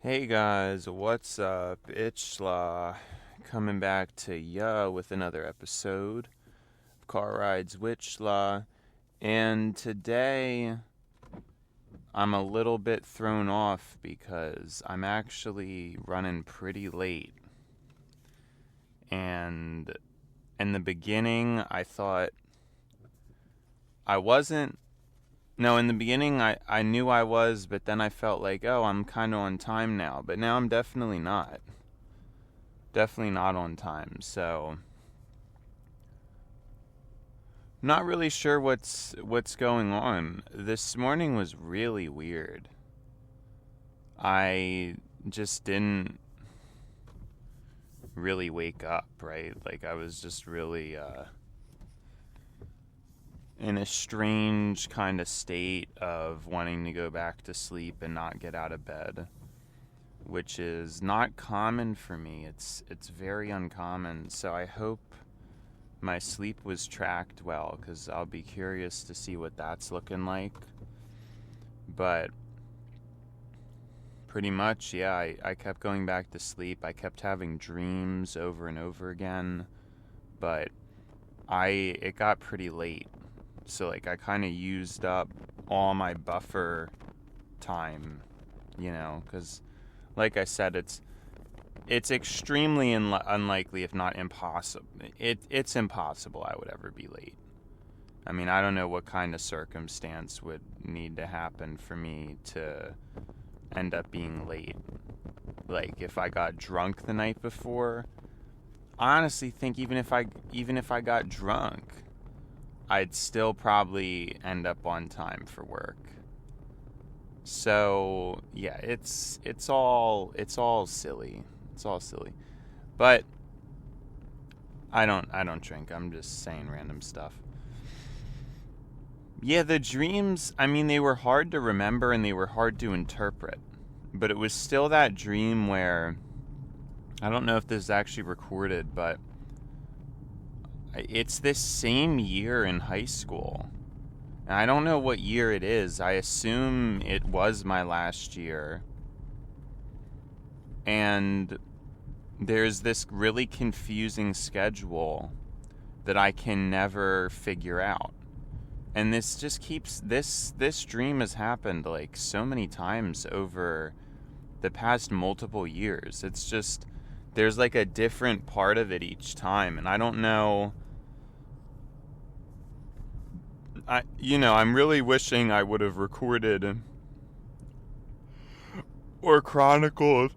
Hey guys, what's up? It's coming back to ya with another episode of Car Rides Witchla, and today I'm a little bit thrown off because I'm actually running pretty late. And in the beginning, I thought I wasn't. No, in the beginning, I knew I was, but then I felt like, oh, I'm kind of on time now. But now I'm definitely not. Definitely not on time, so not really sure what's going on. This morning was really weird. I just didn't really wake up, right? Like I was just really in a strange kind of state of wanting to go back to sleep and not get out of bed, which is not common for me. It's very uncommon. So I hope my sleep was tracked well, because I'll be curious to see what that's looking like. But pretty much, yeah, I kept going back to sleep. I kept having dreams over and over again, but it got pretty late. So like I kind of used up all my buffer time, because like I said, it's extremely unlikely, if not impossible. It's impossible I would ever be late. I mean, I don't know what kind of circumstance would need to happen for me to end up being late. Like if I got drunk the night before, I honestly think even if I got drunk, I'd still probably end up on time for work. So yeah, it's all silly. It's all silly. But I don't drink. I'm just saying random stuff. Yeah, the dreams, I mean, they were hard to remember and they were hard to interpret. But it was still that dream where, I don't know if this is actually recorded, but it's this same year in high school. And I don't know what year it is. I assume it was my last year. And there's this really confusing schedule that I can never figure out. And this just keeps, this dream has happened like so many times over the past multiple years. It's just, there's like a different part of it each time, and I don't know. I'm really wishing I would have recorded or chronicled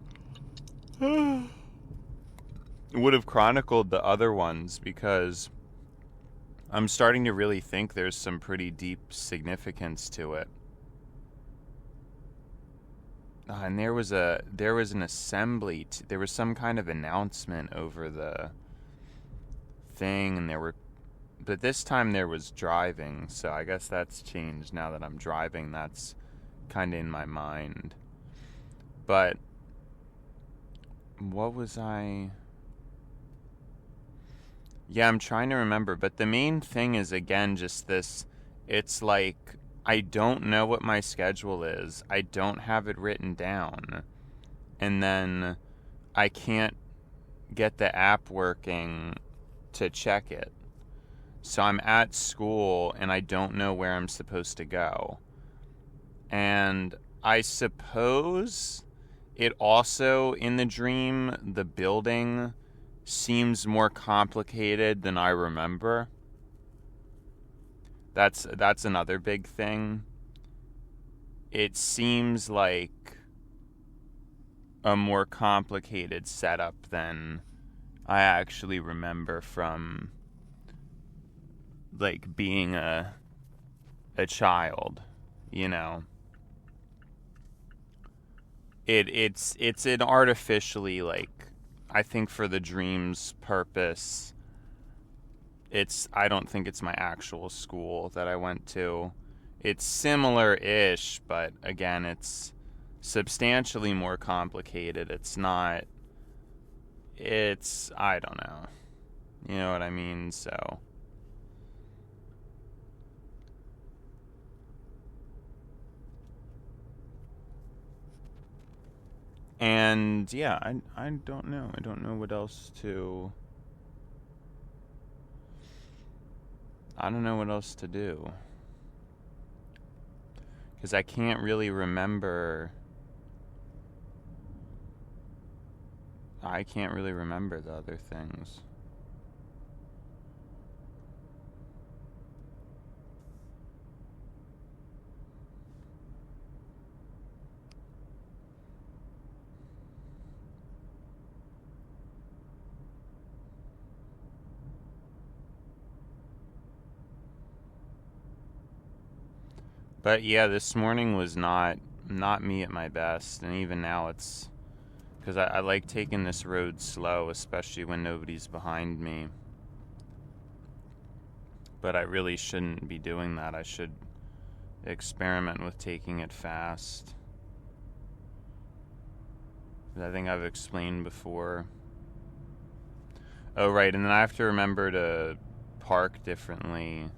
would have chronicled the other ones, because I'm starting to really think there's some pretty deep significance to it. And there was an assembly. There was some kind of announcement over the thing, and but this time there was driving. So I guess that's changed now that I'm driving. That's kind of in my mind. But what was I? Yeah, I'm trying to remember. But the main thing is, again, just this. It's like, I don't know what my schedule is. I don't have it written down. And then I can't get the app working to check it. So I'm at school and I don't know where I'm supposed to go. And I suppose it also, in the dream, the building seems more complicated than I remember. That's another big thing. It seems like a more complicated setup than I actually remember from like being a child, It's an artificially, like, I think for the dream's purpose, I don't think it's my actual school that I went to. It's similar-ish, but again, it's substantially more complicated. I don't know. You know what I mean? So And yeah, I don't know. I don't know what else to... I don't know what else to do. Because I can't really remember... I can't really remember the other things. But yeah, this morning was not me at my best, and even now it's because I like taking this road slow, especially when nobody's behind me. But I really shouldn't be doing that. I should experiment with taking it fast. I think I've explained before. Oh, right, and then I have to remember to park differently,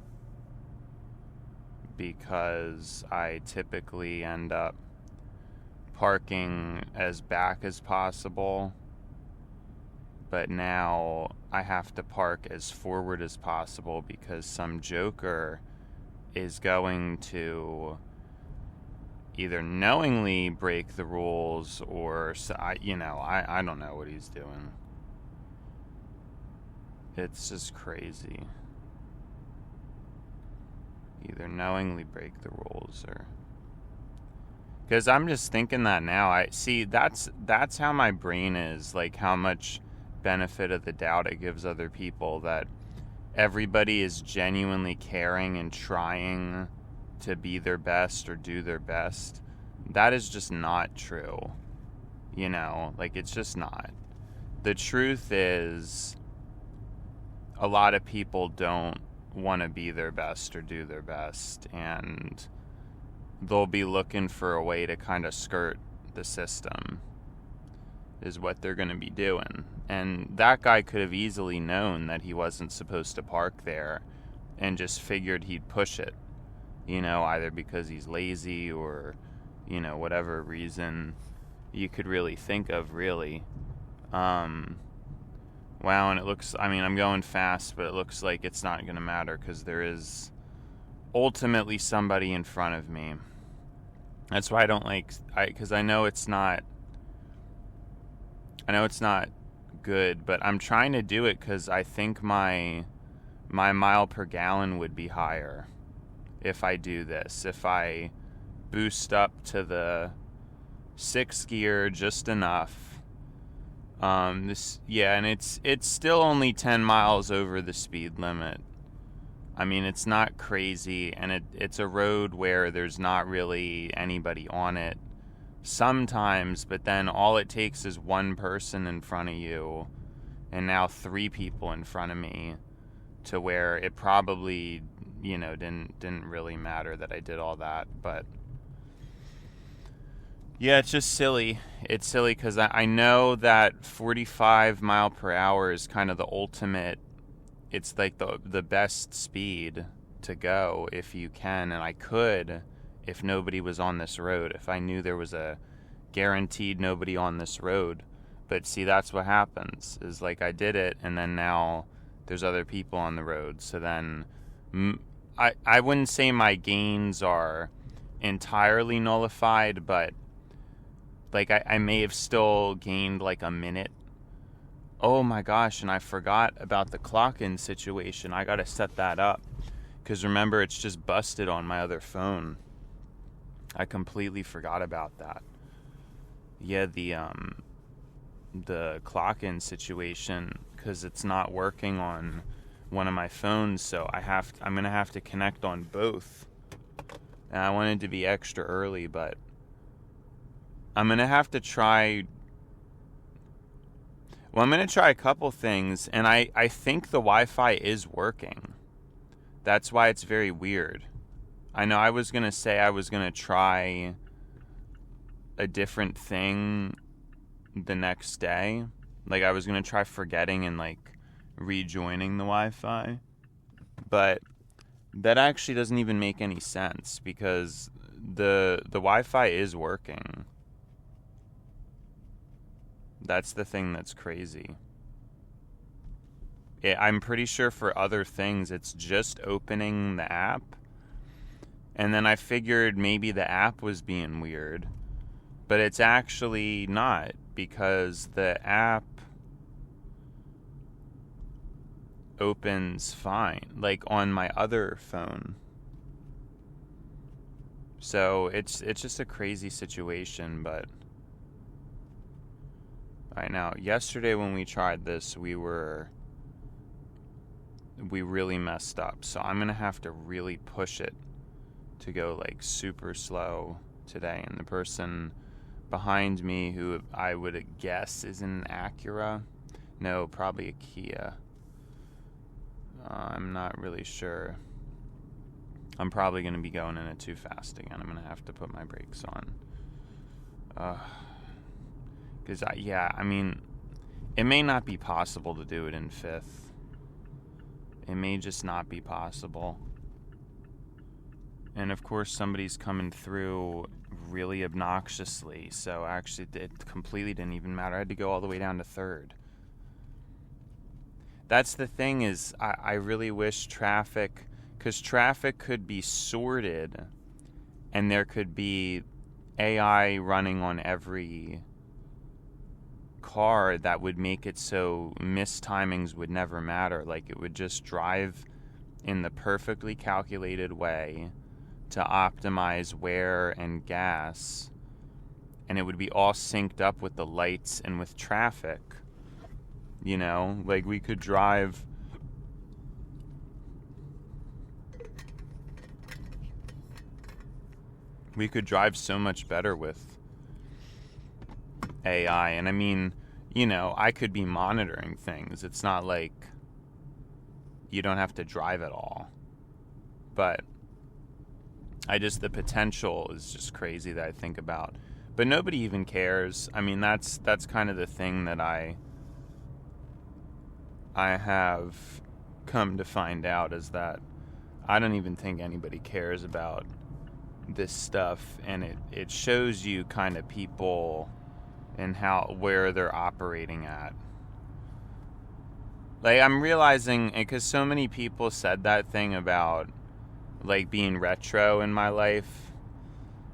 because I typically end up parking as back as possible, but now I have to park as forward as possible because some joker is going to either knowingly break the rules or, I don't know what he's doing. It's just crazy. Either knowingly break the rules or... Because I'm just thinking that now. I see that's how my brain is, like how much benefit of the doubt it gives other people, that everybody is genuinely caring and trying to be their best or do their best. That is just not true. Like it's just not. The truth is a lot of people don't want to be their best or do their best, and they'll be looking for a way to kind of skirt the system is what they're going to be doing. And that guy could have easily known that he wasn't supposed to park there and just figured he'd push it, either because he's lazy or, whatever reason you could really think of, really. Wow, and it looks, I'm going fast, but it looks like it's not going to matter because there is ultimately somebody in front of me. That's why I don't because I know it's not good, but I'm trying to do it because I think my mile per gallon would be higher if I do this. If I boost up to the 6th gear just enough. And it's still only 10 miles over the speed limit. It's not crazy, and it's a road where there's not really anybody on it sometimes, but then all it takes is one person in front of you, and now 3 people in front of me, to where it probably, didn't really matter that I did all that, but... Yeah, it's just silly. It's silly because I know that 45 mile per hour is kind of the ultimate. It's like the best speed to go if you can. And I could if nobody was on this road. If I knew there was a guaranteed nobody on this road. But see, that's what happens. Is like I did it, and then now there's other people on the road. So then I wouldn't say my gains are entirely nullified, but... like, I may have still gained, like, a minute. Oh, my gosh, and I forgot about the clockin situation. I gotta set that up. Because remember, it's just busted on my other phone. I completely forgot about that. Yeah, the clockin situation, because it's not working on one of my phones, so I'm gonna have to connect on both. And I wanted to be extra early, but... I'm going to have to try... Well, I'm going to try a couple things, and I think the Wi-Fi is working. That's why it's very weird. I know I was going to say I was going to try a different thing the next day. Like, I was going to try forgetting and, like, rejoining the Wi-Fi. But that actually doesn't even make any sense, because the Wi-Fi is working. That's the thing that's crazy. I'm pretty sure for other things, it's just opening the app. And then I figured maybe the app was being weird. But it's actually not, because the app opens fine, like on my other phone. So it's just a crazy situation, but right now, yesterday when we tried this, we really messed up. So I'm gonna have to really push it to go like super slow today. And the person behind me, who I would guess is an Acura, no, probably a Kia. I'm not really sure. I'm probably going to be going in it too fast again. I'm going to have to put my brakes on. Because, I mean, it may not be possible to do it in fifth. It may just not be possible. And, of course, somebody's coming through really obnoxiously. So, actually, it completely didn't even matter. I had to go all the way down to third. That's the thing, is I really wish traffic, because traffic could be sorted and there could be AI running on every car that would make it so mistimings would never matter. Like, it would just drive in the perfectly calculated way to optimize wear and gas, and it would be all synced up with the lights and with traffic. You know, like we could drive so much better with AI. And I mean, you know, I could be monitoring things. It's not like you don't have to drive at all. But the potential is just crazy that I think about. But nobody even cares. I mean, that's kind of the thing that I have come to find out, is that I don't even think anybody cares about this stuff, and it shows you kind of people and where they're operating at. Like, I'm realizing, because so many people said that thing about like being retro in my life.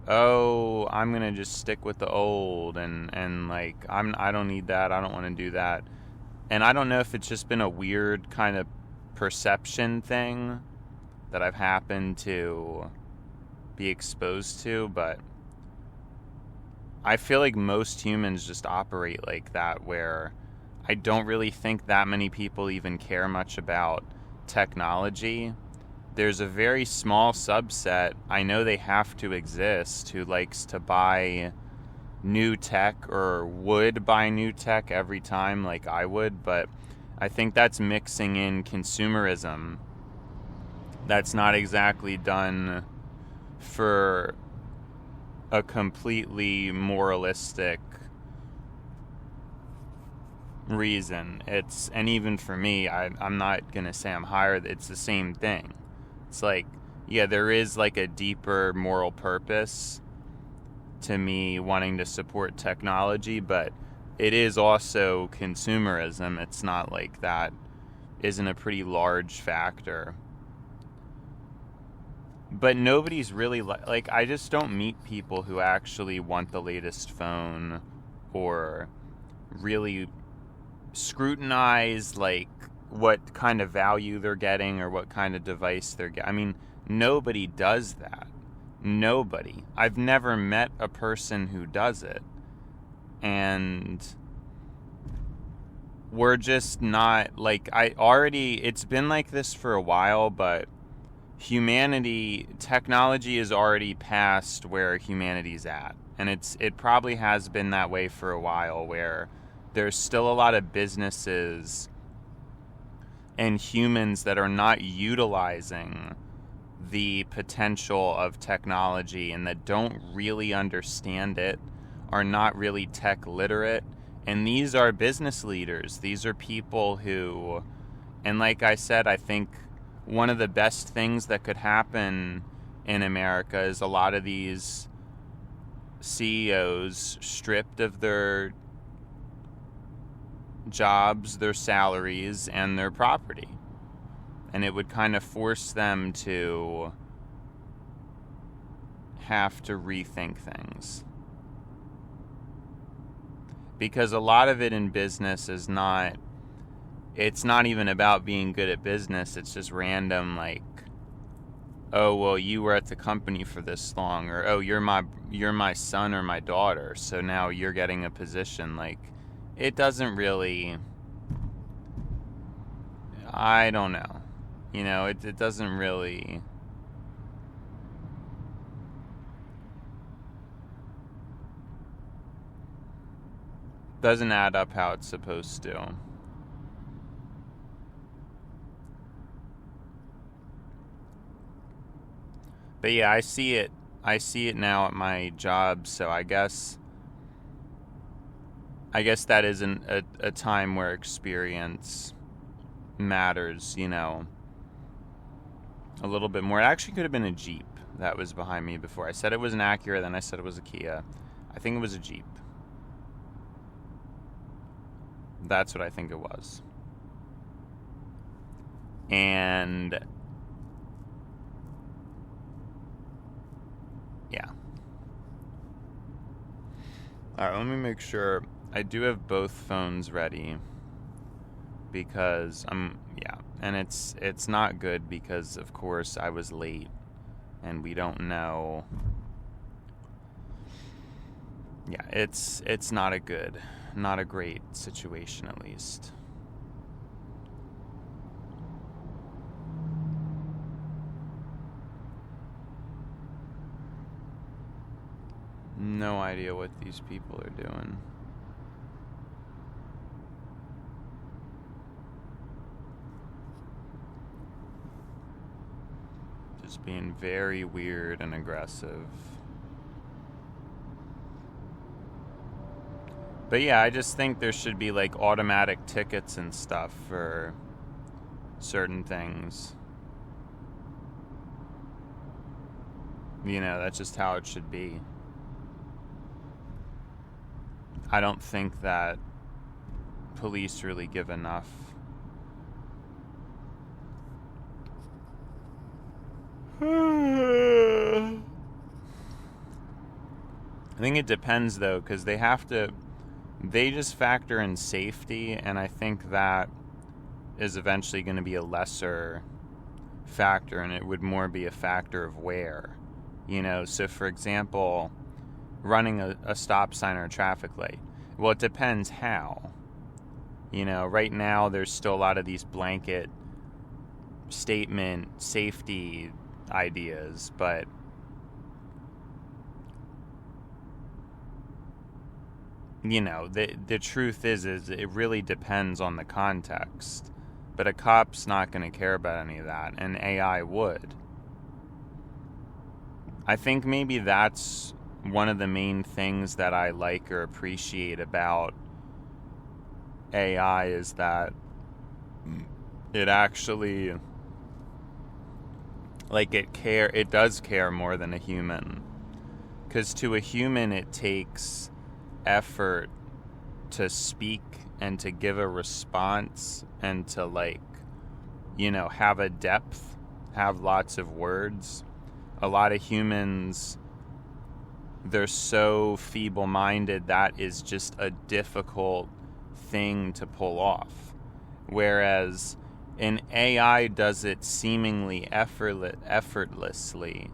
Oh, I'm gonna just stick with the old, and like I don't need that. I don't want to do that. And I don't know if it's just been a weird kind of perception thing that I've happened to be exposed to, but I feel like most humans just operate like that, where I don't really think that many people even care much about technology. There's a very small subset, I know they have to exist, who likes to buy new tech or would buy new tech every time like I would, but I think that's mixing in consumerism. That's not exactly done for a completely moralistic reason. And even for me, I'm not gonna say I'm higher, it's the same thing. It's like, yeah, there is like a deeper moral purpose to me wanting to support technology, but it is also consumerism. It's not like that isn't a pretty large factor. But nobody's really like I just don't meet people who actually want the latest phone or really scrutinize like what kind of value they're getting or what kind of device they're getting. I mean, nobody does that. Nobody. I've never met a person who does it. And we're just not, like, it's been like this for a while, but technology is already past where humanity's at. And it probably has been that way for a while, where there's still a lot of businesses and humans that are not utilizing the potential of technology and that don't really understand it, are not really tech literate. And these are business leaders. These are people who, and like I said, I think one of the best things that could happen in America is a lot of these CEOs stripped of their jobs, their salaries, and their property. And it would kind of force them to have to rethink things. Because a lot of it in business is it's not even about being good at business. It's just random, like, oh, well, you were at the company for this long, or, oh, you're my son or my daughter, so now you're getting a position. Like, it doesn't really, I don't know. It doesn't really, doesn't add up how it's supposed to. But yeah, I see it now at my job, so I guess that isn't a time where experience matters, a little bit more. It actually could have been a Jeep that was behind me before. I said it was an Acura, then I said it was a Kia. I think it was a Jeep. That's what I think it was. And yeah. Alright, let me make sure. I do have both phones ready because and it's not good because of course I was late and we don't know. Yeah, it's not a great situation, at least. No idea what these people are doing. Just being very weird and aggressive. But yeah, I just think there should be like automatic tickets and stuff for certain things. That's just how it should be. I don't think that police really give enough. I think it depends though, because they just factor in safety, and I think that is eventually going to be a lesser factor, and it would more be a factor of where. So for example, running a stop sign or a traffic light. Well, it depends how. Right now there's still a lot of these blanket statement safety ideas, but the truth is it really depends on the context. But a cop's not going to care about any of that, and AI would. I think maybe that's one of the main things that I like or appreciate about AI is that it actually, like, it does care more than a human. Because to a human it takes effort to speak and to give a response and to have a depth, have lots of words. A lot of humans, they're so feeble-minded that is just a difficult thing to pull off. Whereas an AI does it seemingly effortlessly.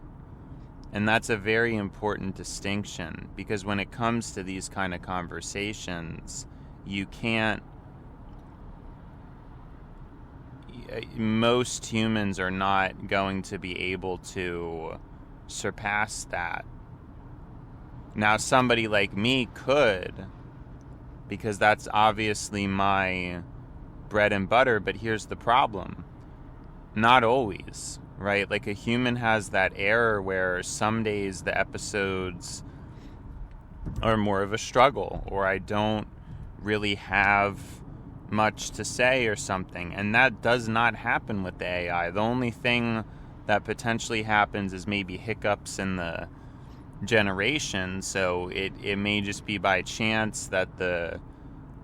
And that's a very important distinction, because when it comes to these kind of conversations, most humans are not going to be able to surpass that. Now, somebody like me could, because that's obviously my bread and butter, but here's the problem. Not always, right? Like, a human has that error where some days the episodes are more of a struggle, or I don't really have much to say or something, and that does not happen with the AI. The only thing that potentially happens is maybe hiccups in the generation, so it may just be by chance that the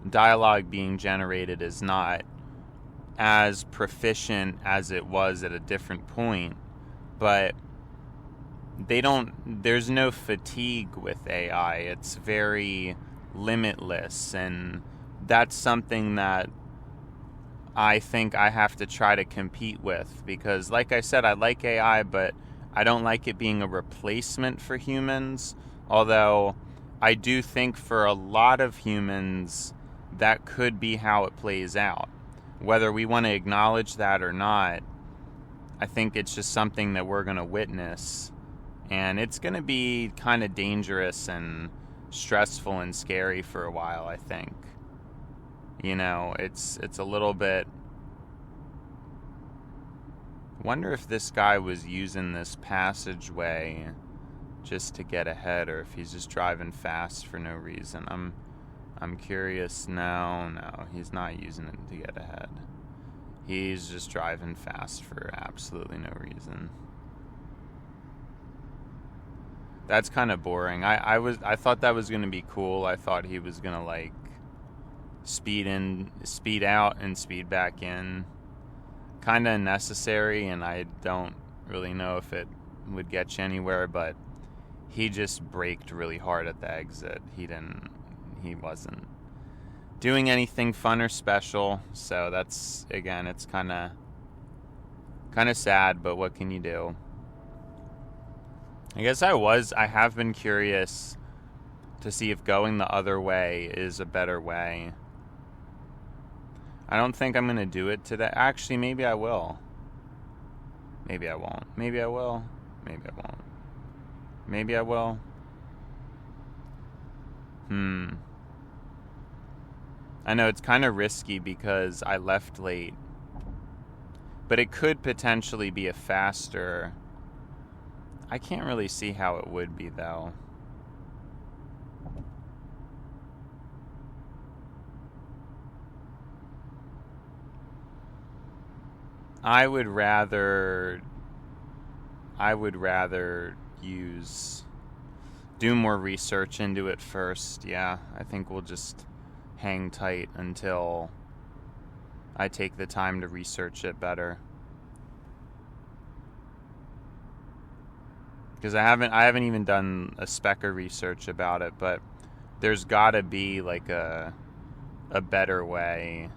dialogue being generated is not as proficient as it was at a different point, but there's no fatigue with AI. It's very limitless, and that's something that I think I have to try to compete with, because like I said, I like AI, but I don't like it being a replacement for humans, although I do think for a lot of humans that could be how it plays out. Whether we want to acknowledge that or not, I think it's just something that we're going to witness, and it's going to be kind of dangerous and stressful and scary for a while, I think. You know, it's a little bit... Wonder if this guy was using this passageway just to get ahead, or if he's just driving fast for no reason. I'm curious. No, he's not using it to get ahead. He's just driving fast for absolutely no reason. That's kind of boring. I thought that was going to be cool. I thought he was going to like speed in, speed out, and speed back in. Kind of unnecessary, and I don't really know if it would get you anywhere, but he just braked really hard at the exit. He wasn't doing anything fun or special, so that's, again, it's kind of sad, but what can you do? I guess I have been curious to see if going the other way is a better way. I don't think I'm going to do it today. Actually, maybe I will. Maybe I won't. Maybe I will. Maybe I won't. Maybe I will. I know it's kind of risky because I left late. But it could potentially be a faster... I can't really see how it would be, though. I would rather do more research into it first. Yeah, I think we'll just hang tight until I take the time to research it better. Because I haven't even done a speck of research about it, but there's gotta be like a better way.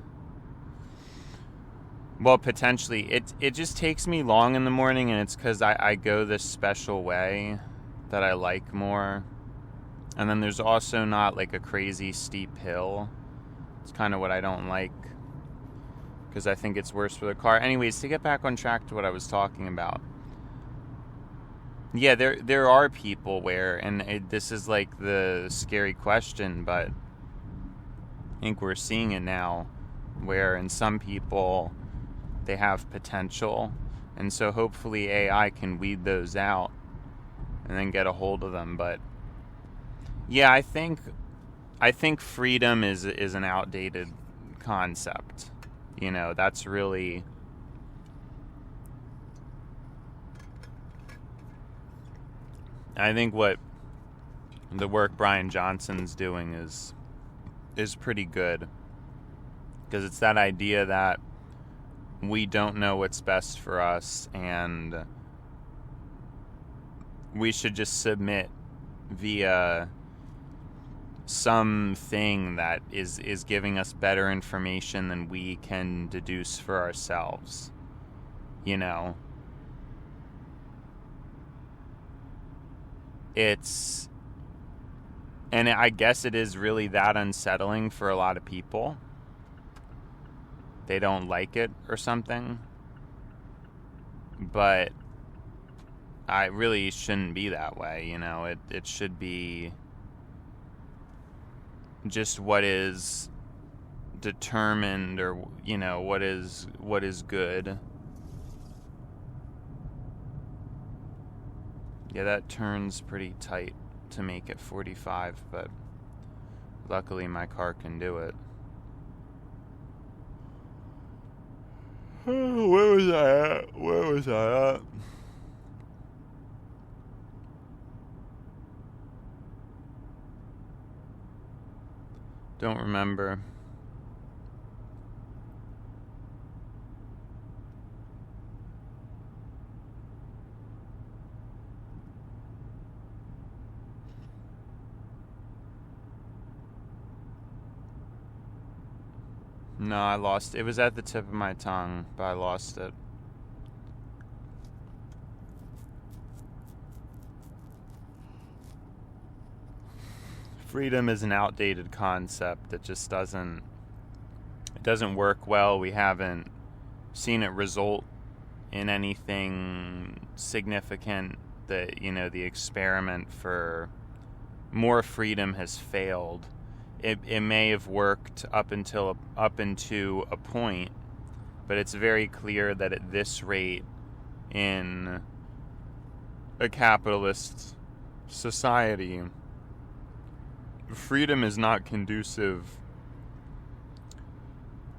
Well, potentially. It just takes me long in the morning, and it's because I go this special way that I like more. And then there's also not like a crazy steep hill. It's kind of what I don't like, because I think it's worse for the car. Anyways, to get back on track to what I was talking about. Yeah, there are people where, and this is like the scary question, but I think we're seeing it now, where in some people they have potential, and so hopefully AI can weed those out and then get a hold of them. But yeah, I think freedom is an outdated concept. You know, that's really... I think what the work Brian Johnson's doing is pretty good, because it's that idea that we don't know what's best for us, and we should just submit via something that is giving us better information than we can deduce for ourselves. You know? And I guess it is really that unsettling for a lot of people. They don't like it or something. But I really shouldn't be that way, you know. It should be just what is determined, or, you know, what is good. Yeah, that turns pretty tight to make it 45, but luckily my car can do it. Where was I at? Don't remember. No, I lost. It was at the tip of my tongue, but I lost it. Freedom is an outdated concept. It just doesn't work well. We haven't seen it result in anything significant. That, the experiment for more freedom has failed. It may have worked up into a point, but it's very clear that at this rate in a capitalist society, freedom is not conducive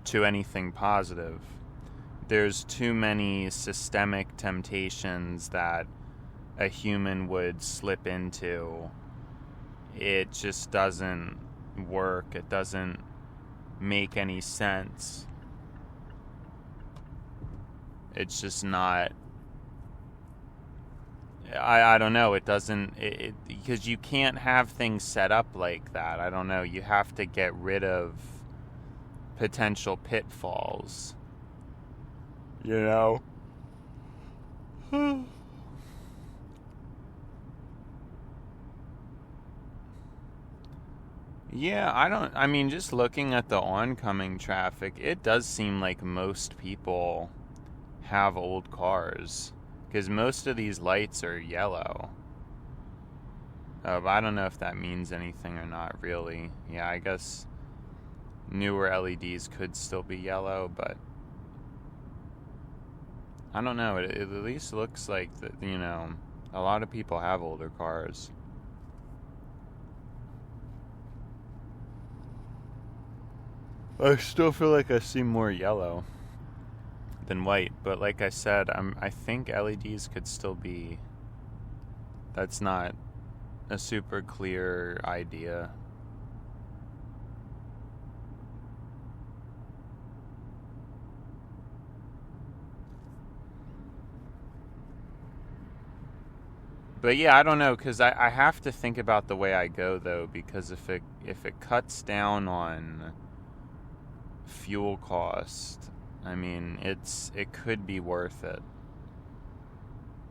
to anything positive. There's too many systemic temptations that a human would slip into. It just doesn't work. It doesn't make any sense. It's just not. I don't know. It doesn't. Because you can't have things set up like that. I don't know. You have to get rid of potential pitfalls. Yeah, I mean, just looking at the oncoming traffic, it does seem like most people have old cars. Because most of these lights are yellow. But I don't know if that means anything or not, really. Yeah, I guess newer LEDs could still be yellow, but I don't know. It at least looks like that, a lot of people have older cars. I still feel like I see more yellow than white, but like I said, I think LEDs could still be. That's not a super clear idea. But yeah, I don't know, because I have to think about the way I go, though, because if it cuts down on fuel cost, I mean, it could be worth it.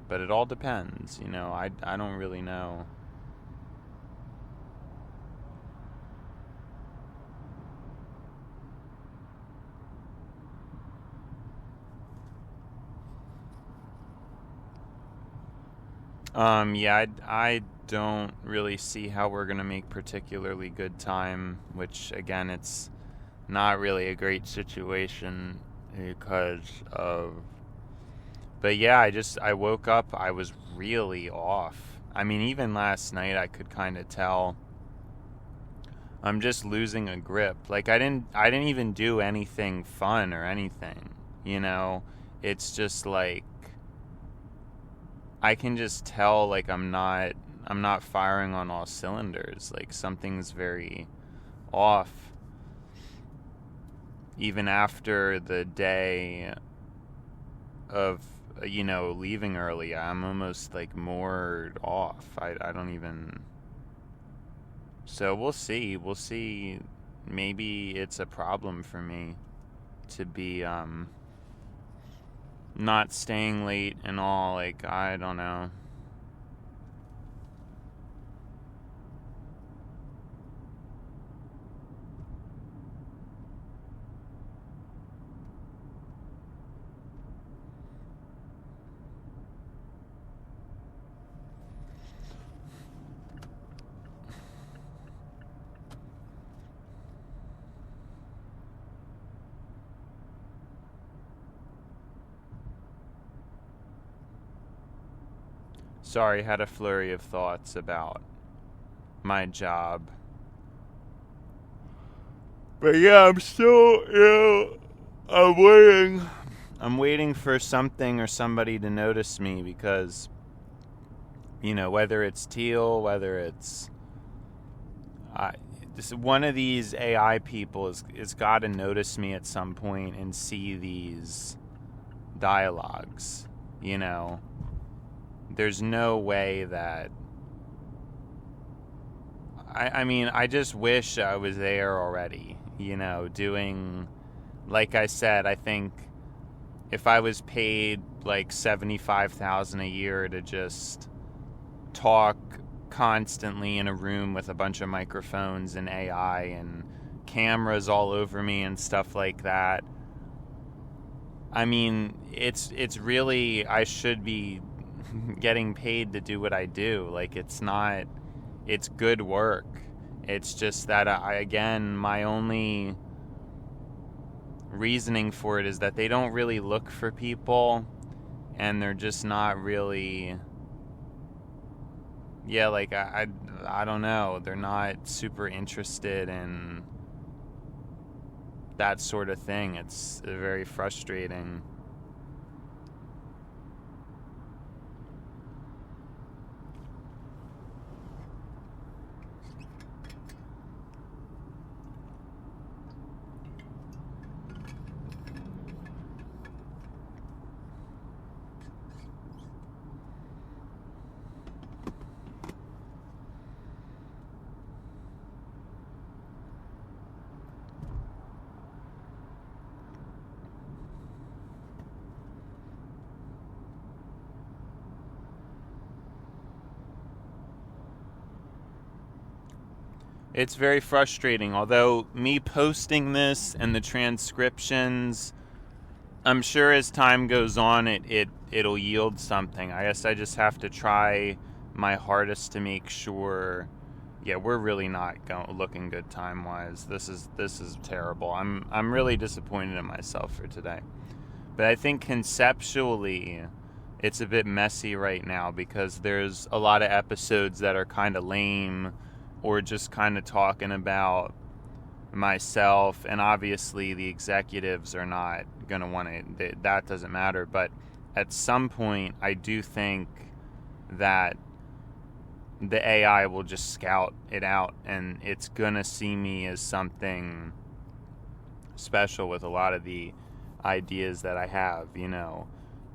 But it all depends, I don't really know. Yeah, I don't really see how we're gonna make particularly good time, which, again, it's not really a great situation because of. But yeah, I woke up, I was really off. I mean, even last night I could kind of tell I'm just losing a grip. Like, I didn't even do anything fun or anything, It's just like I can just tell, like, I'm not firing on all cylinders. Like, something's very off. Even after the day of, leaving early, I'm almost, like, more off. I don't even. So we'll see. Maybe it's a problem for me to be, not staying late and all. Like, I don't know. Sorry, had a flurry of thoughts about my job. But yeah, I'm still, I'm waiting for something or somebody to notice me because, whether it's Teal, whether it's just one of these AI people is got to notice me at some point and see these dialogues, There's no way that. I mean, I just wish I was there already, doing like I said, I think if I was paid like $75,000 a year to just talk constantly in a room with a bunch of microphones and AI and cameras all over me and stuff like that, I mean, it's really, I should be getting paid to do what I do. Like, it's good work. It's just that again, my only reasoning for it is that they don't really look for people, and they're just not really, yeah, like, I don't know, they're not super interested in that sort of thing. It's very frustrating. It's very frustrating, although me posting this and the transcriptions, I'm sure as time goes on it'll yield something. I guess I just have to try my hardest to make sure. Yeah, we're really not looking good time-wise. This is terrible. I'm really disappointed in myself for today. But I think conceptually it's a bit messy right now because there's a lot of episodes that are kind of lame or just kind of talking about myself, and obviously the executives are not going to want to, that doesn't matter, but at some point I do think that the AI will just scout it out and it's going to see me as something special with a lot of the ideas that I have, you know.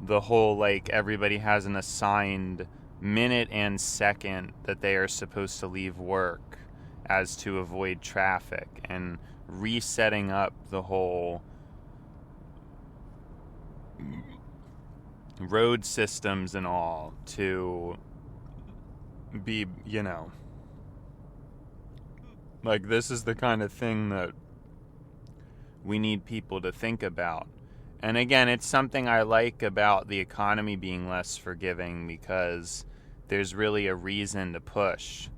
The whole, like, everybody has an assigned minute and second that they are supposed to leave work as to avoid traffic, and resetting up the whole road systems and all to be, you know, like, this is the kind of thing that we need people to think about. And again, it's something I like about the economy being less forgiving because there's really a reason to push.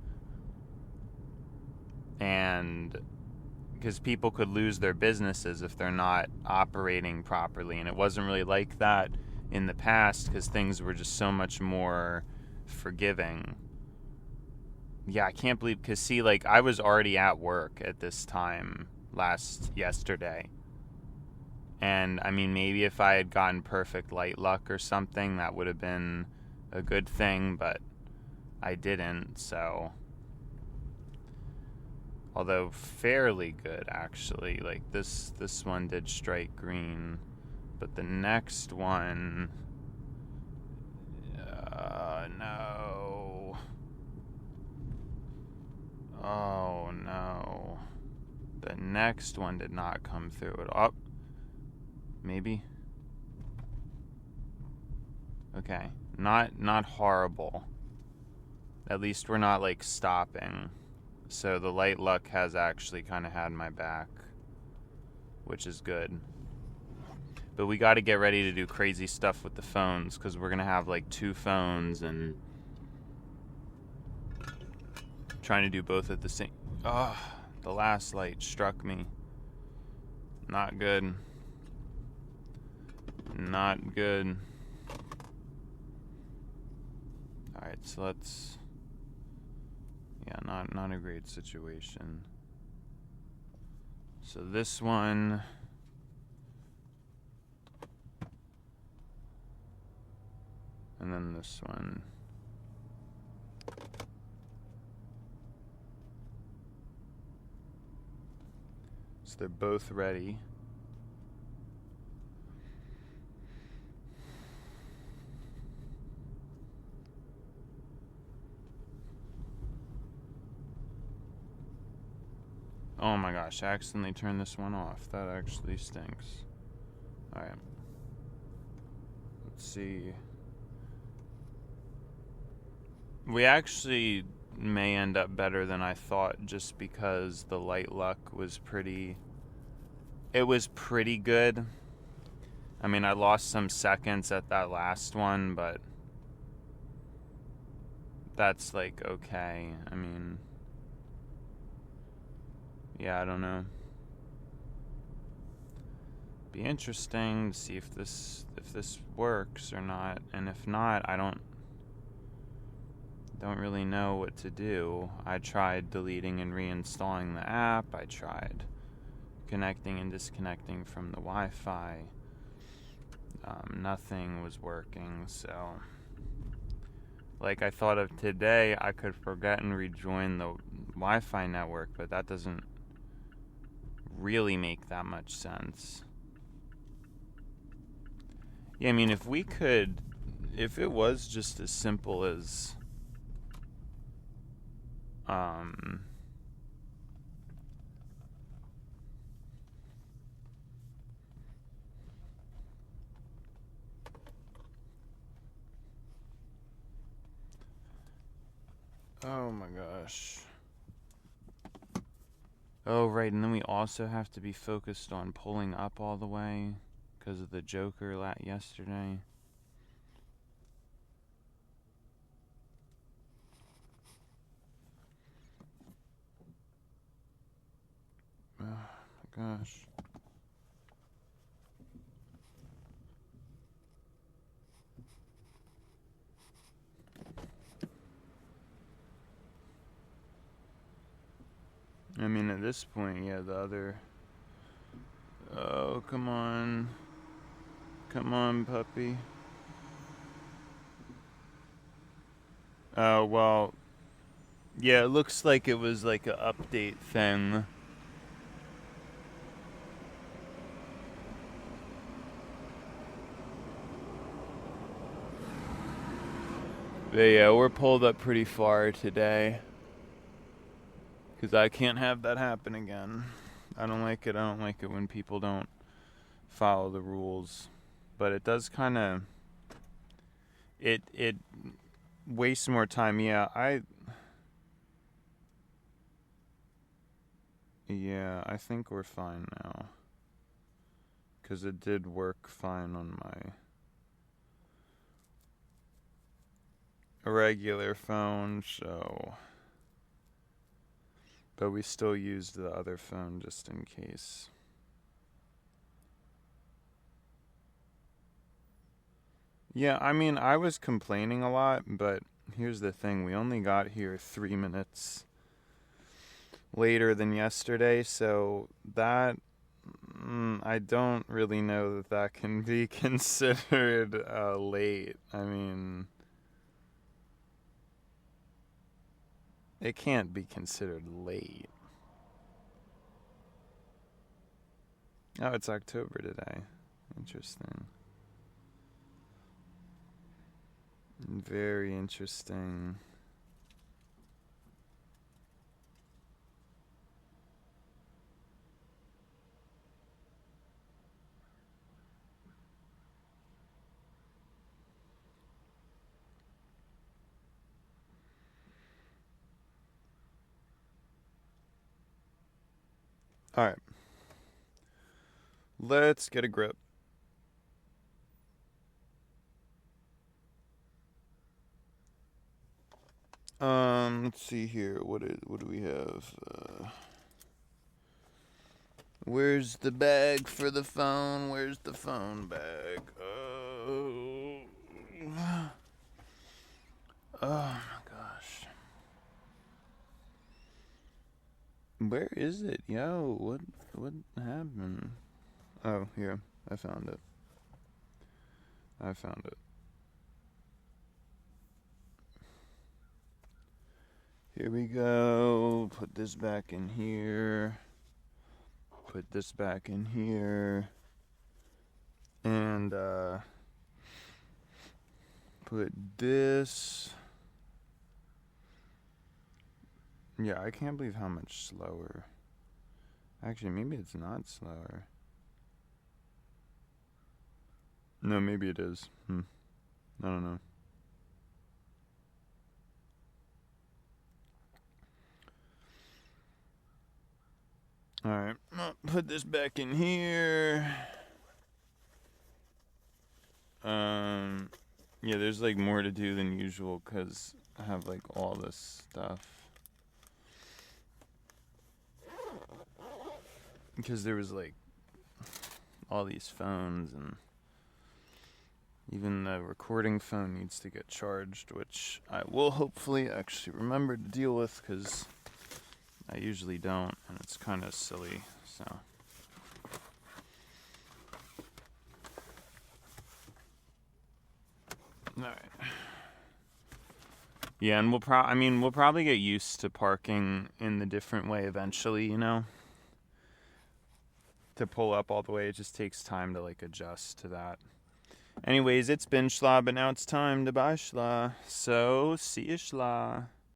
And because people could lose their businesses if they're not operating properly. And it wasn't really like that in the past because things were just so much more forgiving. Yeah, I can't believe, because see, like, I was already at work at this time yesterday. And, I mean, maybe if I had gotten perfect light luck or something, that would have been a good thing, but I didn't, so. Although fairly good, actually. Like, this one did strike green, but the next one, no. Oh, no. The next one did not come through at all. Maybe. Okay, not horrible. At least we're not, like, stopping. So the light luck has actually kind of had my back, which is good. But we got to get ready to do crazy stuff with the phones because we're gonna have like 2 phones and trying to do both at the same. Oh, the last light struck me. Not good. Not good. Alright, so let's... Yeah, not a great situation. So this one... And then this one. So they're both ready. Oh my gosh, I accidentally turned this one off. That actually stinks. Alright. Let's see. We actually may end up better than I thought just because the light luck was pretty... It was pretty good. I mean, I lost some seconds at that last one, but that's like okay. I mean, yeah, I don't know. Be interesting to see if this works or not, and if not, I don't really know what to do. I tried deleting and reinstalling the app. I tried connecting and disconnecting from the Wi-Fi. Nothing was working, so like I thought of today, I could forget and rejoin the Wi-Fi network, but that doesn't really make that much sense. Yeah, I mean, if it was just as simple as oh my gosh. Oh, right, and then we also have to be focused on pulling up all the way because of the Joker yesterday. Oh my gosh. I mean, at this point, yeah, the other... Oh, come on. Come on, puppy. Oh, well... Yeah, it looks like it was like an update thing. But yeah, we're pulled up pretty far today. Because I can't have that happen again. I don't like it. I don't like it when people don't follow the rules. But it does kind of... It wastes more time. Yeah, I think we're fine now. Because it did work fine on my regular phone, so... But we still used the other phone just in case. Yeah, I mean, I was complaining a lot, but here's the thing. We only got here 3 minutes later than yesterday, so that... I don't really know that can be considered late. I mean... It can't be considered late. Oh, it's October today. Interesting. Very interesting. Alright. Let's get a grip. Let's see here. What do we have? Where's the bag for the phone? Where's the phone bag? Oh my gosh. Where is it? Yo, what happened? Oh, here. I found it. Here we go. Put this back in here. Put this back in here. And put this... Yeah, I can't believe how much slower Actually, maybe it's not slower. No, maybe it is. I don't know. Alright, I'll put this back in here. Yeah, there's like more to do than usual because I have like all this stuff. Because there was like all these phones, and even the recording phone needs to get charged, which I will hopefully actually remember to deal with because I usually don't, and it's kind of silly, so. Alright. Yeah, and we'll probably get used to parking in the different way eventually, you know? To pull up all the way, it just takes time to like adjust to that. Anyways, it's been schla, but now it's time to buy schla. So, see you schla.